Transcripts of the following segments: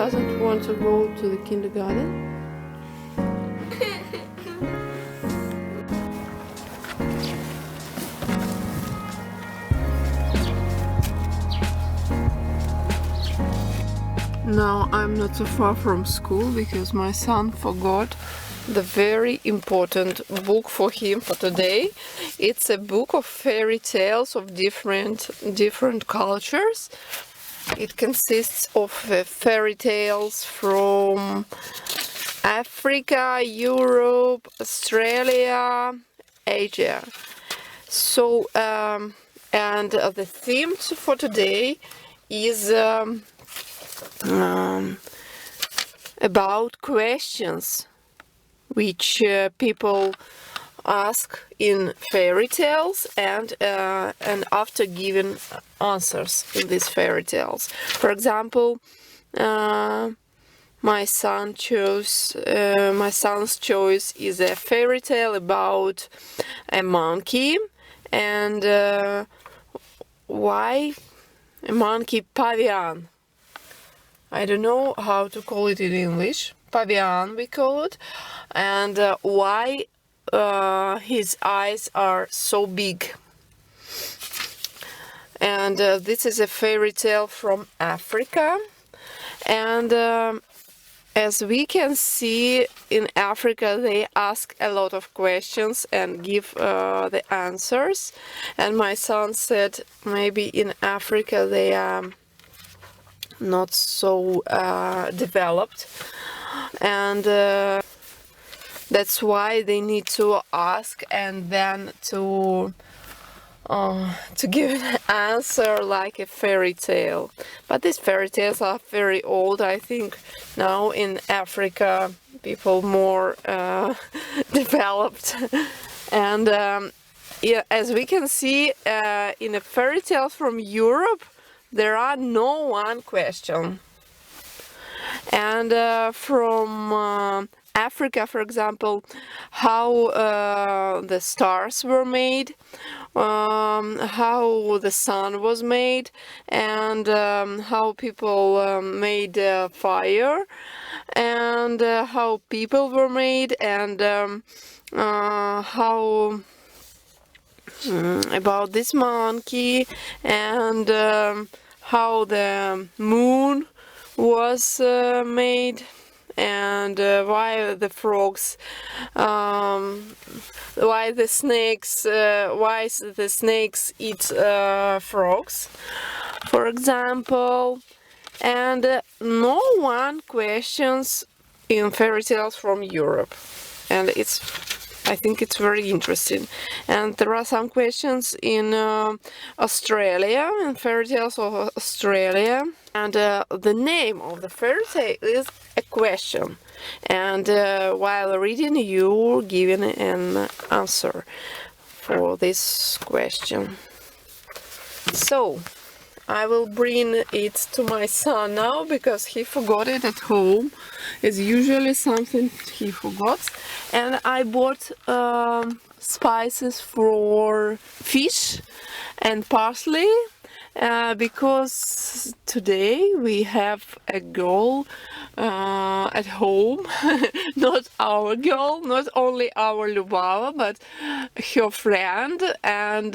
doesn't want to go to the kindergarten. Now I'm not so far from school because my son forgot the very important book for him for today. It's a book of fairy tales of different cultures. It consists of fairy tales from Africa, Europe, Australia, Asia. So and the theme for today is about questions which people ask in fairy tales and after giving answers in these fairy tales. For example, my son's choice is a fairy tale about a monkey and why a monkey pavian. I don't know how to call it in English. Pavian we call it. And why his eyes are so big. And this is a fairy tale from Africa. And as we can see, in Africa they ask a lot of questions and give the answers. And my son said maybe in Africa they are not so developed, and that's why they need to ask and then to give an answer like a fairy tale. But these fairy tales are very old. I think now in Africa people more developed. And yeah, as we can see in a fairy tale from Europe, there are no one question. And from Africa, for example, how the stars were made, how the sun was made, and how people made fire, and how people were made, and how about this monkey, and how the moon was made, and why the frogs, why the snakes eat frogs, for example. And no one questions in fairy tales from Europe, and I think it's very interesting. And there are some questions in Australia, in fairy tales of Australia. And the name of the fairy tale is a question. And while reading, you're given an answer for this question. So I will bring it to my son now because he forgot it at home. It's usually something he forgot. And I bought spices for fish and parsley because today we have a girl at home. Not our girl, not only our Lubava, but her friend, and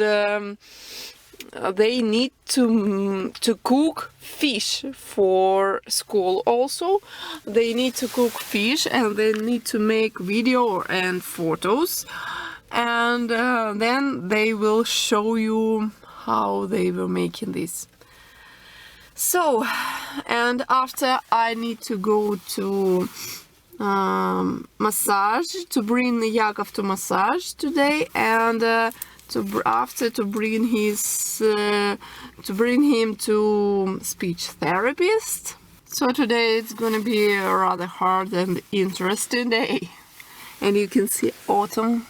they need to cook fish for school. Also they need to cook fish and they need to make video and photos, and then they will show you how they were making this. So, and after I need to go to massage, to bring Yakov to massage today, and to bring him to speech therapist. So today it's gonna be a rather hard and interesting day. And you can see autumn.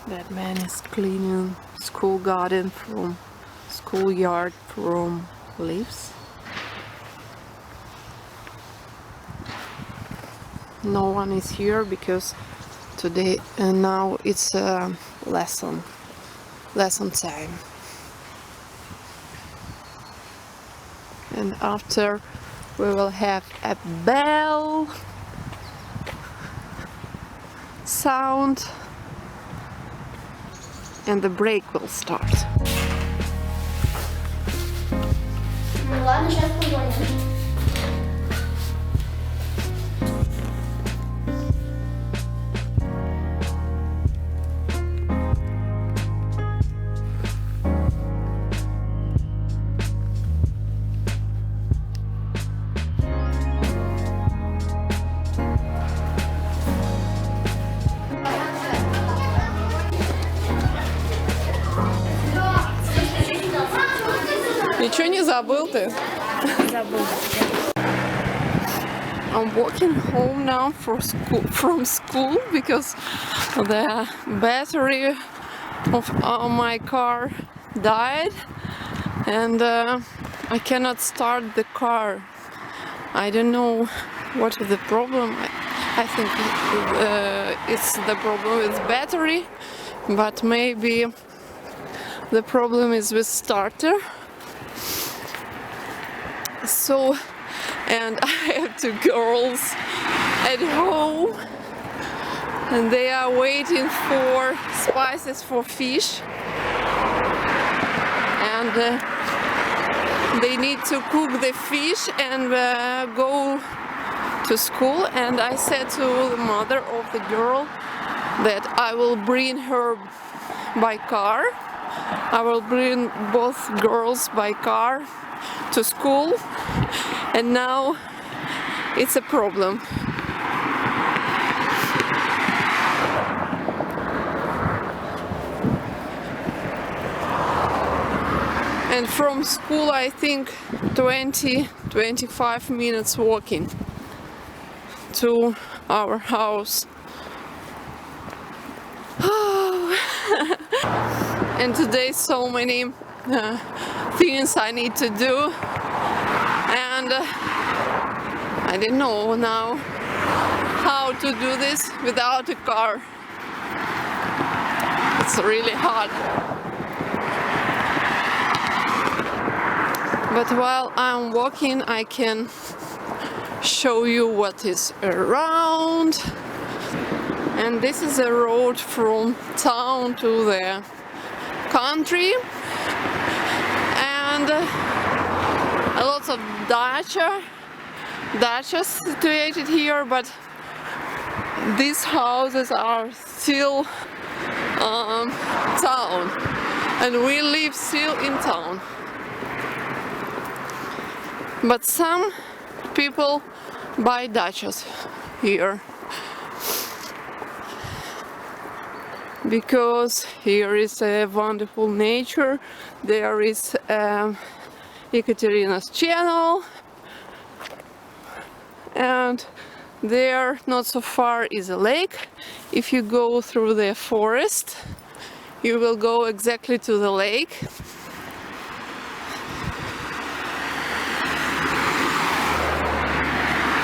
That man is cleaning school garden from schoolyard from leaves. No one is here because today and now it's lesson time. and after we will have a bell sound and the brake will start. Ну ладно, сейчас позвоним. Ничего не забыл ты? Забыл. I'm walking home now from school because the battery of my car died and I cannot start the car. I don't know what is the problem. I think it's the problem with battery, but maybe the problem is with starter. So, and I have two girls at home and they are waiting for spices for fish and they need to cook the fish and go to school, and I said to the mother of the girl that I will bring her by car. I will bring both girls by car to school, and now it's a problem. And from school I think 20-25 minutes walking to our house. And today so many things I need to do, and I didn't know now how to do this without a car. It's really hard. But while I'm walking I can show you what is around. And this is a road from town to the country, and a lot of dachas situated here, but these houses are still town, and we live still in town. But some people buy dachas here because here is a wonderful nature. There is Ekaterina's channel, and there not so far is a lake. If you go through the forest you will go exactly to the lake.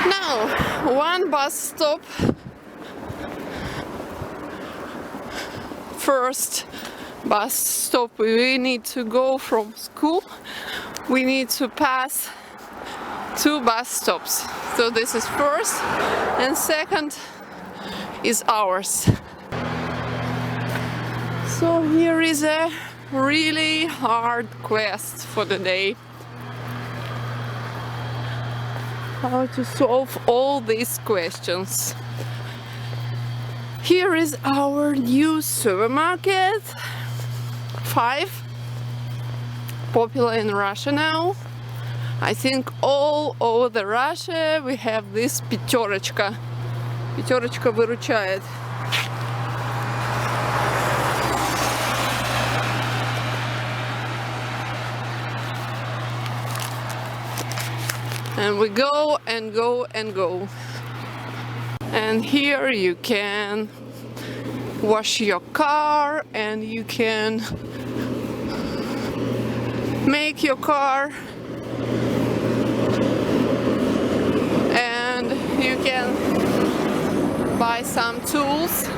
Now one bus stop. First bus stop we need to go from school. We need to pass two bus stops. So this is first, and second is ours. So here is a really hard quest for the day. How to solve all these questions. Here is our new supermarket, 5, popular in Russia now. I think all over Russia we have this пятерочка. Пятерочка выручает. And we go and go and go. And here you can wash your car, and you can make your car, and you can buy some tools.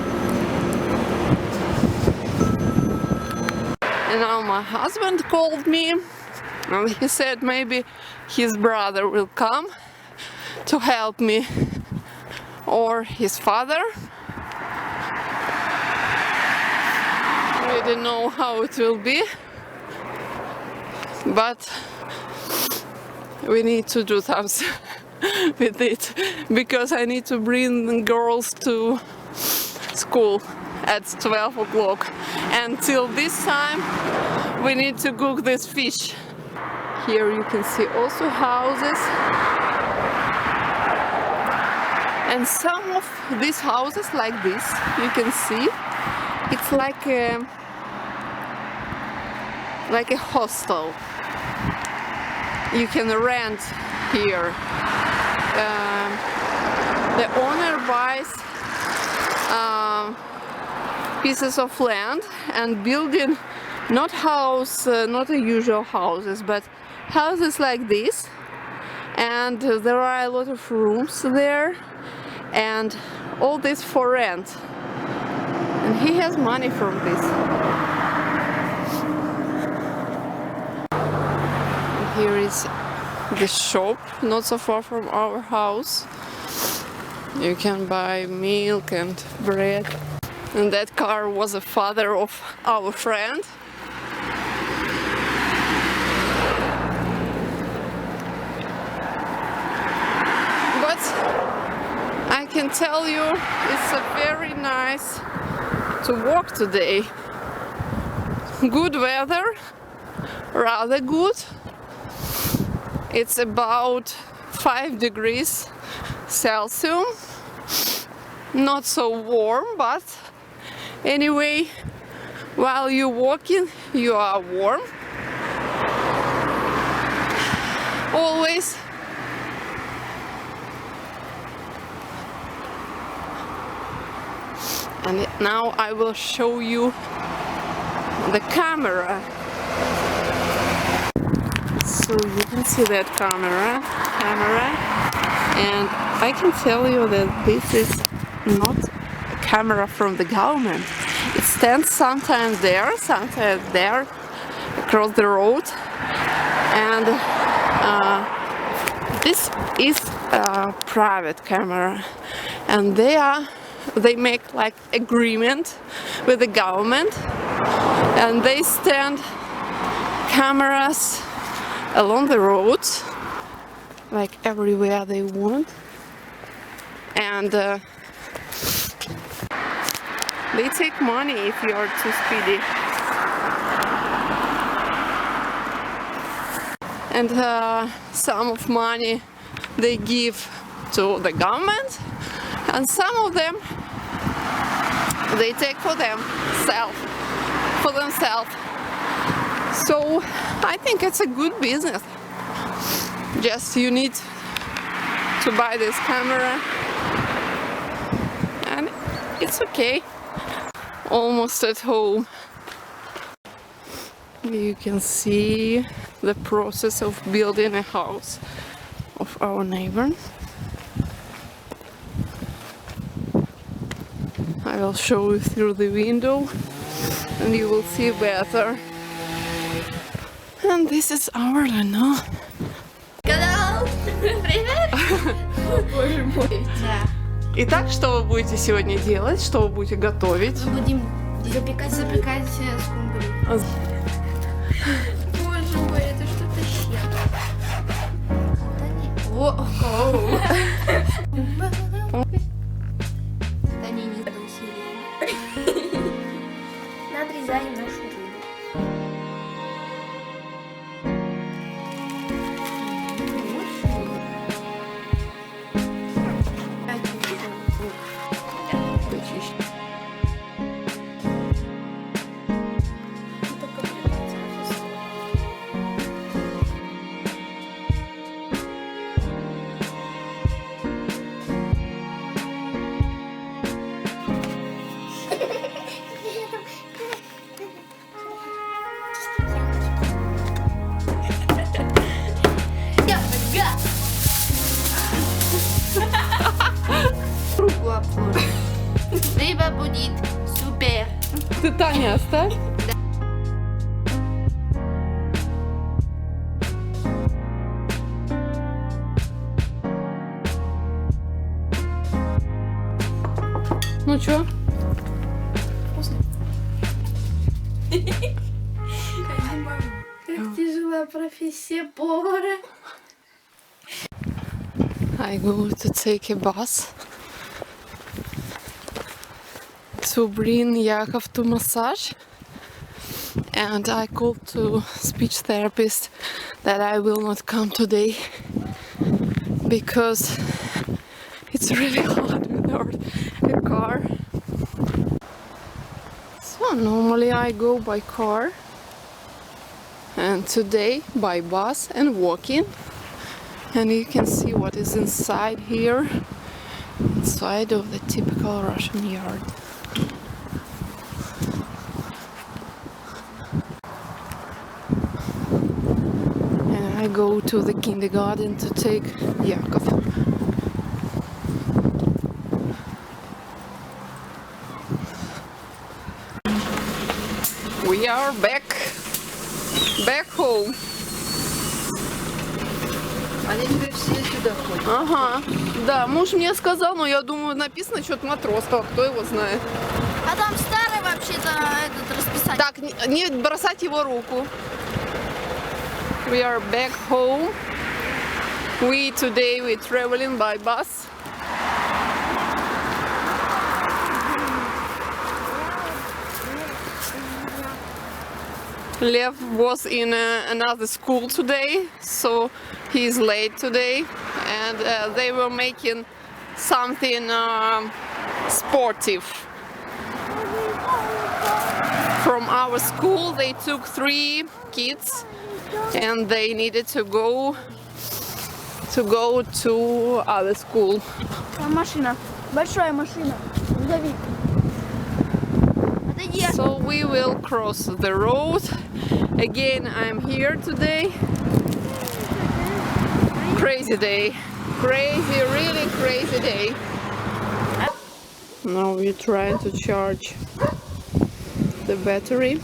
And now my husband called me And he said maybe his brother will come to help me, or his father. We don't know how it will be, but we need to do something with it, because I need to bring the girls to school at 12 o'clock. Until this time we need to cook this fish. Here you can see also houses, and some of these houses like this, you can see it's like a hostel. You can rent here. The owner buys pieces of land and building not the usual houses, but houses like this, and there are a lot of rooms there, and all this for rent, and he has money from this. And here is the shop, not so far from our house. You can buy milk and bread. And that car was the father of our friend. But I can tell you it's very nice to walk today. Good weather, rather good. It's about 5 degrees Celsius. Not so warm, but anyway, while you're walking, you are warm. Always. And now I will show you the camera. So you can see that camera, and I can tell you that this is not a camera from the government. It stands sometimes there, across the road, and this is a private camera, and they make like agreement with the government, and they stand cameras along the roads, like everywhere they want, and they take money if you are too speedy. And some of money they give to the government, and some of them they take for themselves. So I think it's a good business. Just you need to buy this camera, and it's okay. Almost at home. You can see the process of building a house of our neighbor. I will show you through the window and you will see better. And this is our Leno. Канал! Привет! Боже мой. Итак, что вы будете сегодня делать? Что вы будете готовить? Мы будем запекать скумбрию. Боже мой, это что-то Да не надо усилия. Надрезаем нашу рыбу. Рыба будет супер. Ты Таня оставь. Ну чё? Вкусно. Как тяжела профессия повара. I go to take a bus to bring Yakov to massage, and I called to speech therapist that I will not come today because it's really hard without a car. So normally I go by car, and today by bus and walking. And you can see what is inside here, inside of the typical Russian yard. And I go to the kindergarten to take Yakov. We are back home. Они теперь все сюда ходят. Ага, да, муж мне сказал, но я думаю, написано что-то Матросского, кто его знает. А там старый вообще-то этот расписание. Так, не бросать его руку. We are back home. Today we traveling by bus. Lev was in another school today, so he's late today, and they were making something sportive. From our school they took 3 kids and they needed to go to other school. Там машина. Большая машина. Зови. Отойди. So we will cross the road. Again, I'm here today. Crazy day. Crazy, really crazy day. Now we're trying to charge the battery.